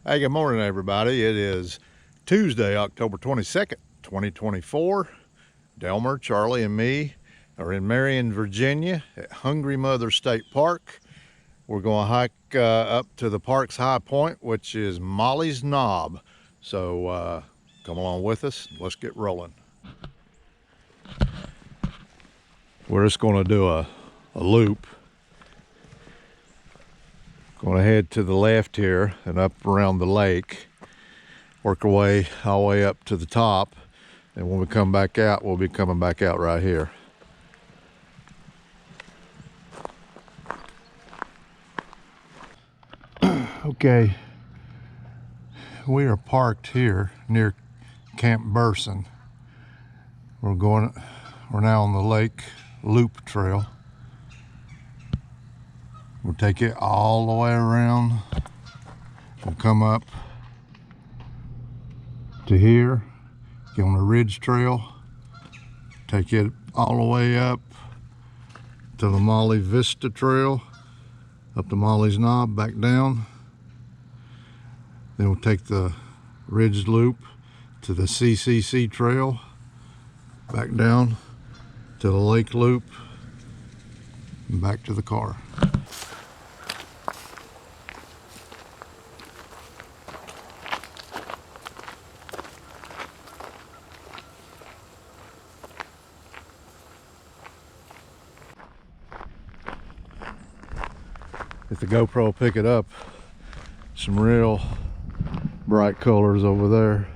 Hey, good morning, everybody. It is Tuesday, October 22nd, 2024. Delmer, Charlie, and me are in Marion, Virginia at Hungry Mother State Park. We're going to hike up to the park's high point, which is Molly's Knob. So come along with us. Let's get rolling. We're just going to do a loop. Going to head to the left here and up around the lake, work our way all the way up to the top, and when we come back out, we'll be coming back out right here. Okay, we are parked here near Camp Burson. We're now on the lake loop trail. We'll take it all the way around. We'll come up to here, get on the ridge trail, take it all the way up to the Molly Vista Trail, up to Molly's Knob, back down. Then we'll take the ridge loop to the CCC Trail, back down to the lake loop, and back to the car. If the GoPro will pick it up, some real bright colors over there.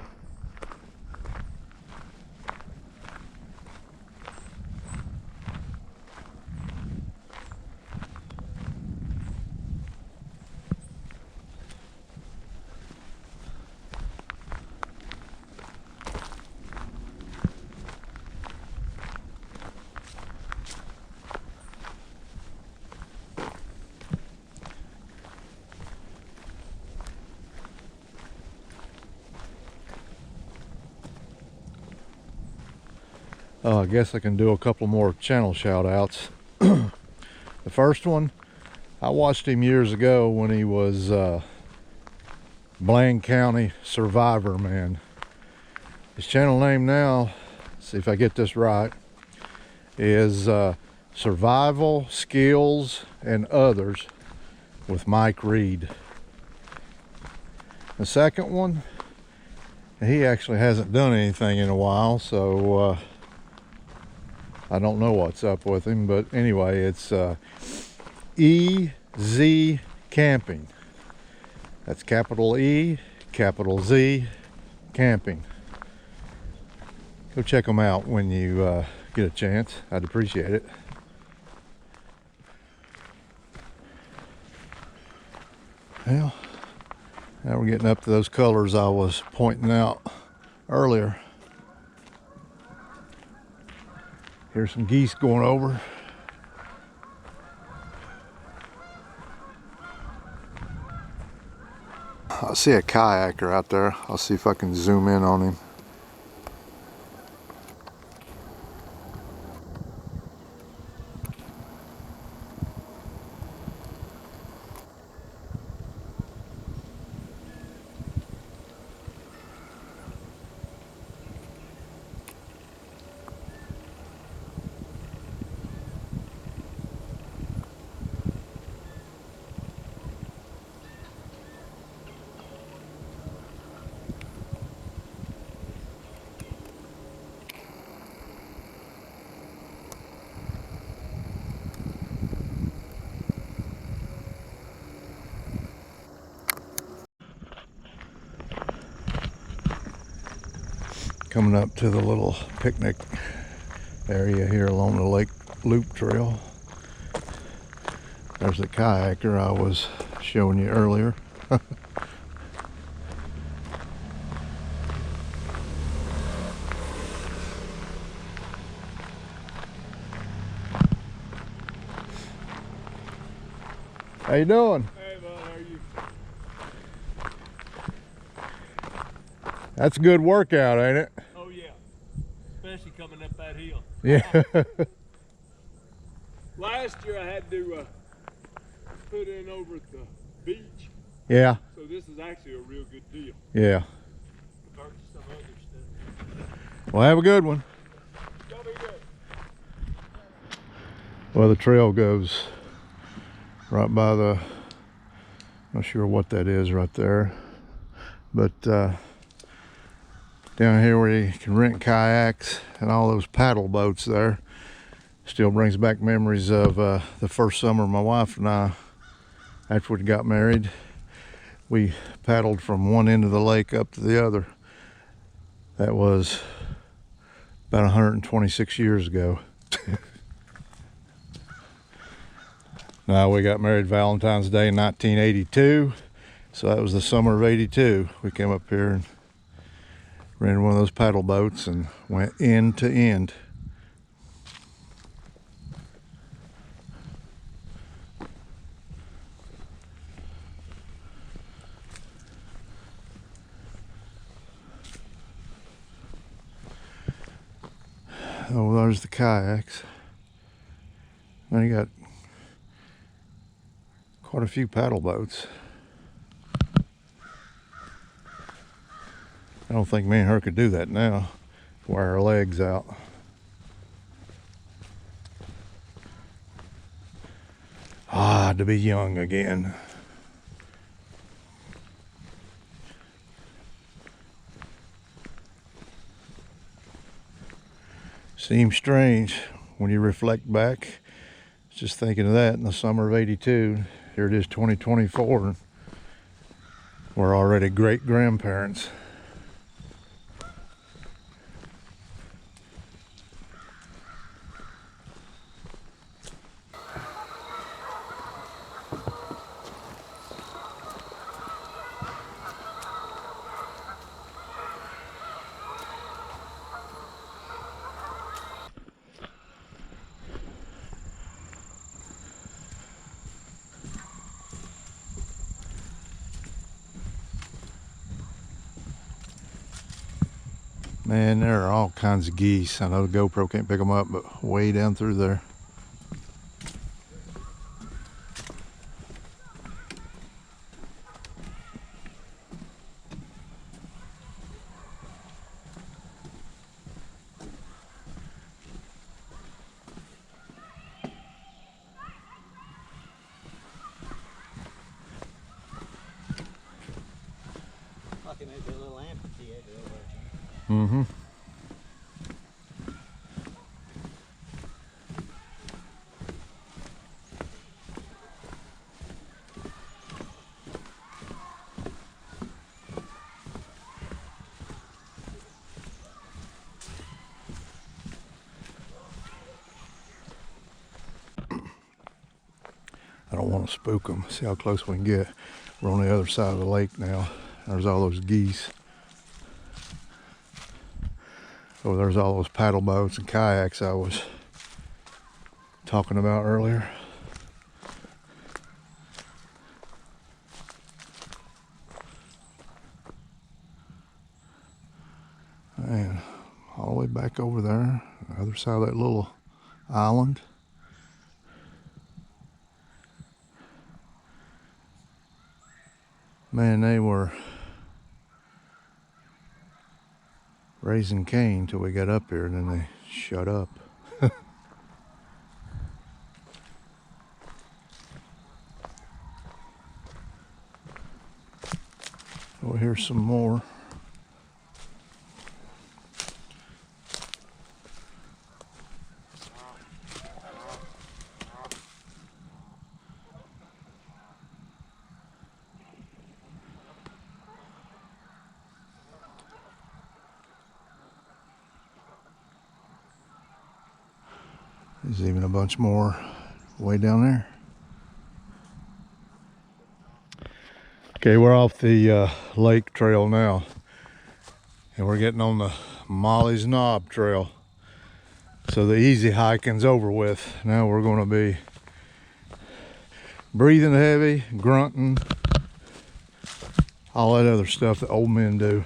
I guess I can do a couple more channel shout outs. The first one, I watched him years ago when he was Blaine County Survivor Man. His channel name now, see if I get this right, is Survival Skills and Others with Mike Reed. The second one, he actually hasn't done anything in a while, so I don't know what's up with him, but anyway, it's EZ Camping. That's capital E, capital Z, Camping. Go check them out when you get a chance. I'd appreciate it. Well, now we're getting up to those colors I was pointing out earlier. Here's some geese going over. I see a kayaker out there. I'll see if I can zoom in on him. Coming up to the little picnic area here along the lake loop trail. There's the kayaker I was showing you earlier. How you doing? Hey bud, how are you? That's a good workout, ain't it? Oh yeah, especially coming up that hill. Yeah. Last year I had to put in over at the beach. Yeah. So this is actually a real good deal. Yeah. Compared to some other stuff. Well, have a good one. Y'all be good. Well, the trail goes right by the, not sure what that is right there, but down here where you can rent kayaks and all those paddle boats there, still brings back memories of the first summer my wife and I, after we got married, we paddled from one end of the lake up to the other. That was about 126 years ago. Now, we got married Valentine's Day in 1982, so that was the summer of '82. We came up here and rented one of those paddle boats and went end to end. Oh, there's the kayaks. Now you got quite a few paddle boats. I don't think me and her could do that now. Wear our legs out. Ah, to be young again. Seems strange when you reflect back. Just thinking of that in the summer of '82. Here it is, 2024. We're already great grandparents. Man, there are all kinds of geese. I know the GoPro can't pick them up, but way down through there. Fucking make a little amphitheater over there. Mm-hmm. I don't want to spook them. See how close we can get. We're on the other side of the lake now. There's all those geese. Oh, there's all those paddle boats and kayaks I was talking about earlier. And all the way back over there, the other side of that little island. Man, they were raising Cain till we got up here, and then they shut up. Oh, here's some more. There's even a bunch more way down there. Okay, we're off the lake trail now, and we're getting on the Molly's Knob trail. So the easy hiking's over with. Now we're going to be breathing heavy, grunting, all that other stuff that old men do.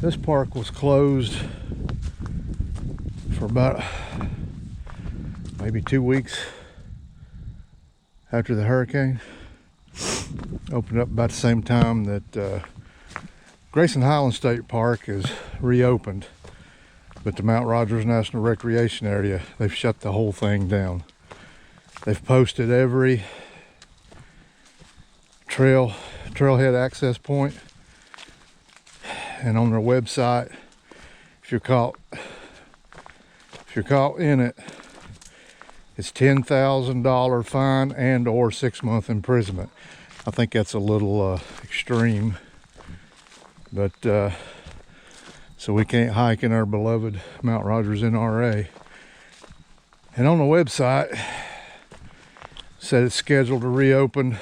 This park was closed for about maybe 2 weeks after the hurricane. Opened up about the same time that Grayson Highland State Park is reopened, but the Mount Rogers National Recreation Area, they've shut the whole thing down. They've posted every trailhead access point, and on their website, if you're caught in it, it's $10,000 fine and or 6-month imprisonment. I think that's a little extreme, but so we can't hike in our beloved Mount Rogers NRA. And on the website, said it's scheduled to reopen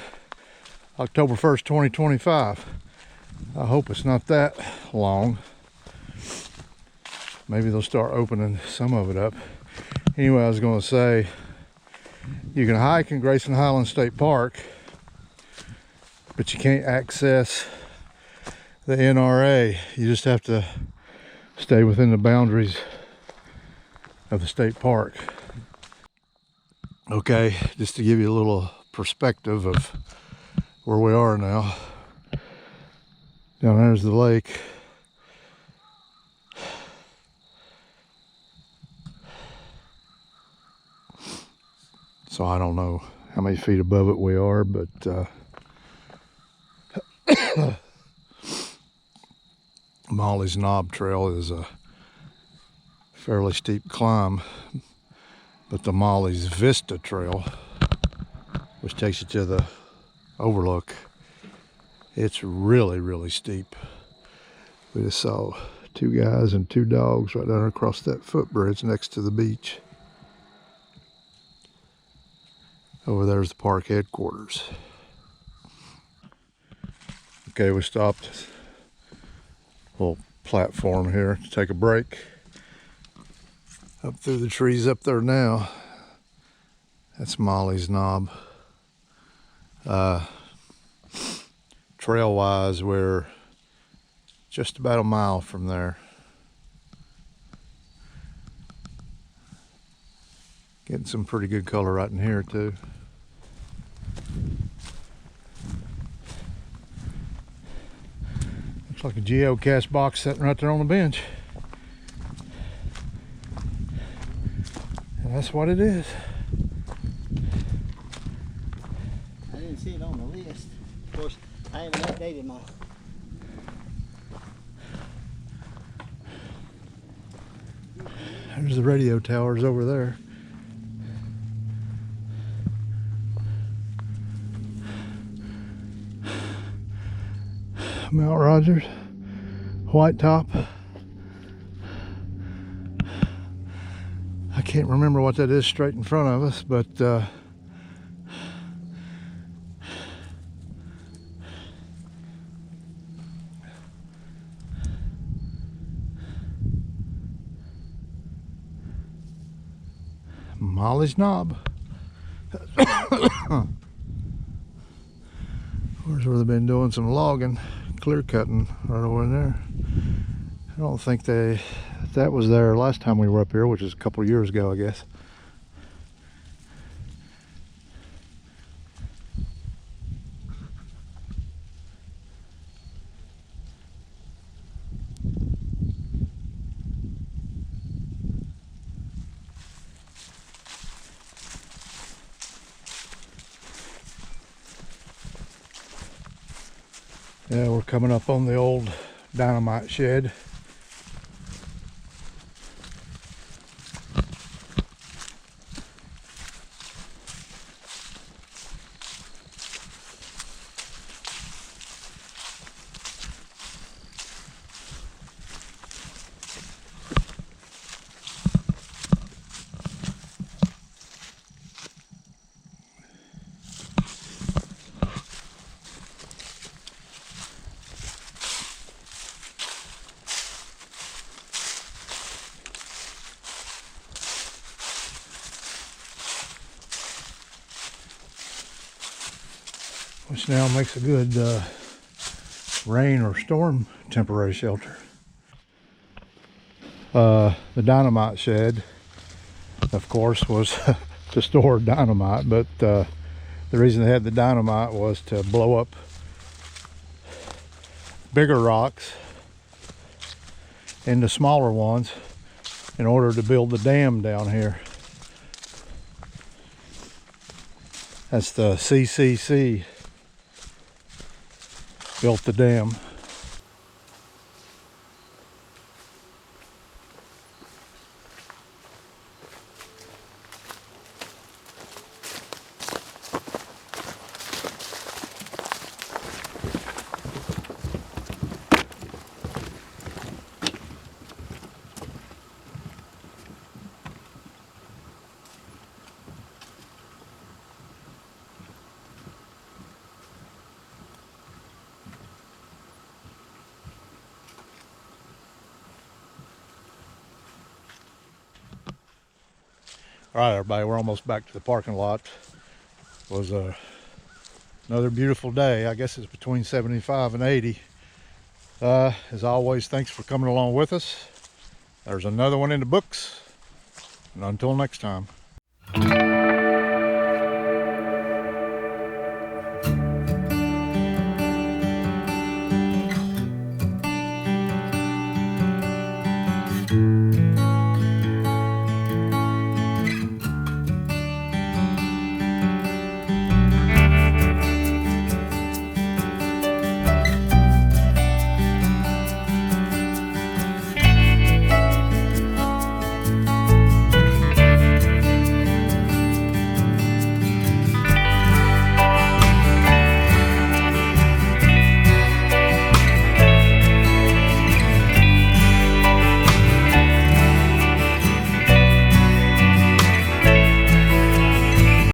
October 1st, 2025. I hope it's not that long. Maybe they'll start opening some of it up. Anyway, I was going to say, you can hike in Grayson Highland State Park, but you can't access the NRA. You just have to stay within the boundaries of the state park. Okay, just to give you a little perspective of where we are now. Down there's the lake. So I don't know how many feet above it we are, but Molly's Knob Trail is a fairly steep climb, but the Molly's Vista Trail, which takes you to the overlook, it's really, really steep. We just saw 2 guys and 2 dogs right down across that footbridge next to the beach. Over there's the park headquarters. Okay, we stopped a little platform here to take a break. Up through the trees up there now, that's Molly's Knob. Trail wise, we're just about a mile from there. Getting some pretty good color right in here too. Looks like a geocache box sitting right there on the bench. And that's what it is. I didn't see it on the list. Of course, I haven't updated my. There's the radio towers over there. Mount Rogers, White Top. I can't remember what that is straight in front of us, but Molly's Knob. Where's where they've been doing some logging, clear cutting right over in there. I don't think that was there last time we were up here, which is a couple of years ago, I guess. Yeah, we're coming up on the old dynamite shed. Which now makes a good rain or storm temporary shelter. The dynamite shed, of course, was to store dynamite, but the reason they had the dynamite was to blow up bigger rocks into smaller ones in order to build the dam down here. That's the CCC built the dam. All right, everybody, we're almost back to the parking lot. It was another beautiful day. I guess it's between 75 and 80. As always, thanks for coming along with us. There's another one in the books. And until next time.